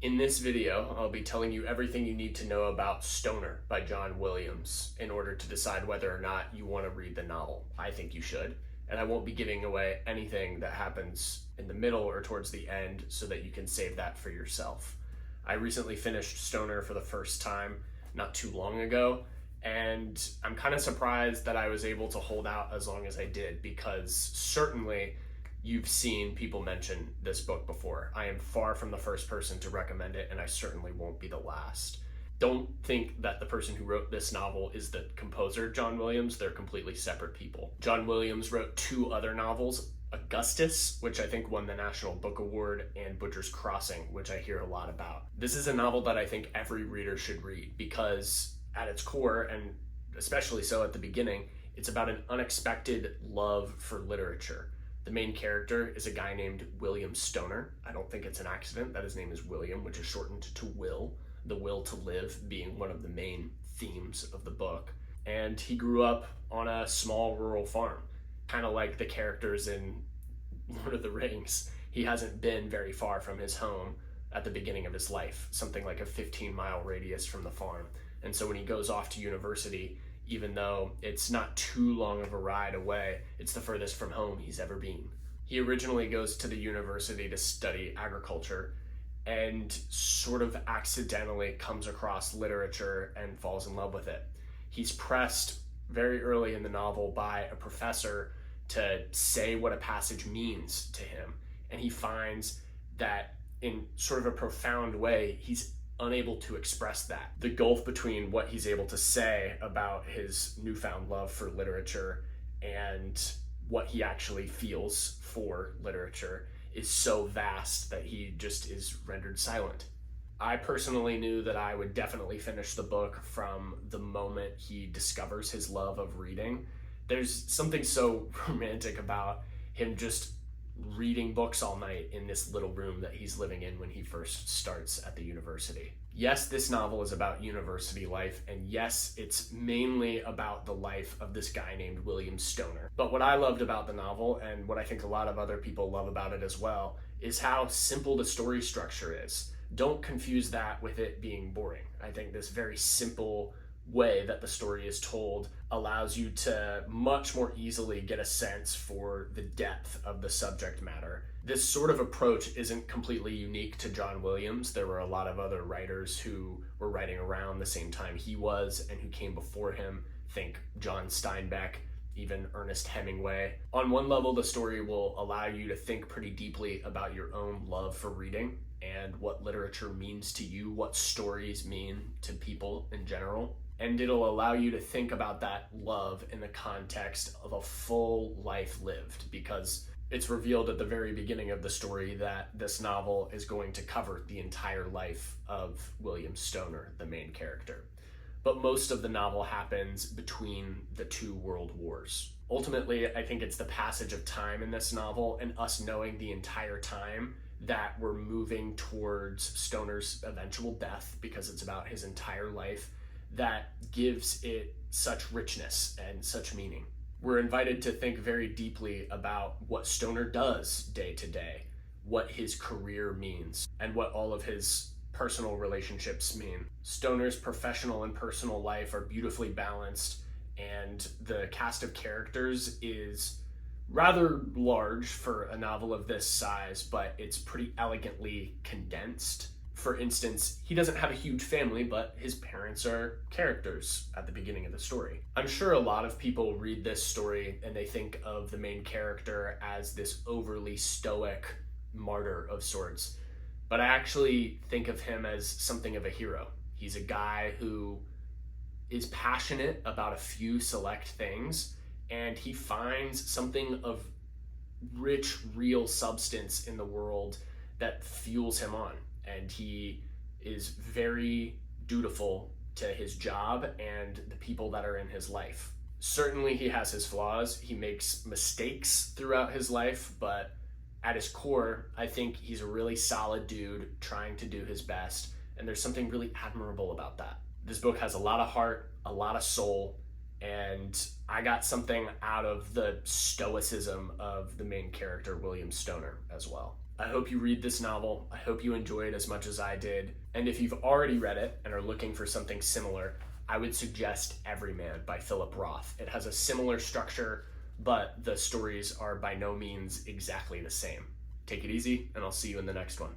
In this video, I'll be telling you everything you need to know about Stoner by John Williams in order to decide whether or not you want to read the novel. I think you should, and I won't be giving away anything that happens in the middle or towards the end so that you can save that for yourself. I recently finished Stoner for the first time not too long ago, and I'm kind of surprised that I was able to hold out as long as I did, because certainly you've seen people mention this book before. I am far from the first person to recommend it, and I certainly won't be the last. Don't think that the person who wrote this novel is the composer, John Williams. They're completely separate people. John Williams wrote two other novels, Augustus, which I think won the National Book Award, and Butcher's Crossing, which I hear a lot about. This is a novel that I think every reader should read because at its core, and especially so at the beginning, it's about an unexpected love for literature. The main character is a guy named William Stoner. I don't think it's an accident that his name is William, which is shortened to Will, the will to live being one of the main themes of the book. And he grew up on a small rural farm, kind of like the characters in Lord of the Rings. He hasn't been very far from his home at the beginning of his life, something like a 15-mile radius from the farm. And so when he goes off to university, even though it's not too long of a ride away, it's the furthest from home he's ever been. He originally goes to the university to study agriculture and sort of accidentally comes across literature and falls in love with it. He's pressed very early in the novel by a professor to say what a passage means to him, and he finds that in sort of a profound way, he's unable to express that. The gulf between what he's able to say about his newfound love for literature and what he actually feels for literature is so vast that he just is rendered silent. I personally knew that I would definitely finish the book from the moment he discovers his love of reading. There's something so romantic about him just reading books all night in this little room that he's living in when he first starts at the university. Yes, this novel is about university life, and yes, it's mainly about the life of this guy named William Stoner. But what I loved about the novel, and what I think a lot of other people love about it as well, is how simple the story structure is. Don't confuse that with it being boring. I think this very simple way that the story is told allows you to much more easily get a sense for the depth of the subject matter. This sort of approach isn't completely unique to John Williams. There were a lot of other writers who were writing around the same time he was and who came before him. Think John Steinbeck, even Ernest Hemingway. On one level, the story will allow you to think pretty deeply about your own love for reading and what literature means to you, what stories mean to people in general. And it'll allow you to think about that love in the context of a full life lived, because it's revealed at the very beginning of the story that this novel is going to cover the entire life of William Stoner, the main character. But most of the novel happens between the two world wars. Ultimately, I think it's the passage of time in this novel and us knowing the entire time that we're moving towards Stoner's eventual death, because it's about his entire life, that gives it such richness and such meaning. We're invited to think very deeply about what Stoner does day to day, what his career means, and what all of his personal relationships mean. Stoner's professional and personal life are beautifully balanced, and the cast of characters is rather large for a novel of this size, but it's pretty elegantly condensed. For instance, he doesn't have a huge family, but his parents are characters at the beginning of the story. I'm sure a lot of people read this story and they think of the main character as this overly stoic martyr of sorts, but I actually think of him as something of a hero. He's a guy who is passionate about a few select things, and he finds something of rich, real substance in the world that fuels him on. And he is very dutiful to his job and the people that are in his life. Certainly he has his flaws. He makes mistakes throughout his life, but at his core, I think he's a really solid dude trying to do his best. And there's something really admirable about that. This book has a lot of heart, a lot of soul, and I got something out of the stoicism of the main character, William Stoner, as well. I hope you read this novel. I hope you enjoy it as much as I did. And if you've already read it and are looking for something similar, I would suggest Everyman by Philip Roth. It has a similar structure, but the stories are by no means exactly the same. Take it easy, and I'll see you in the next one.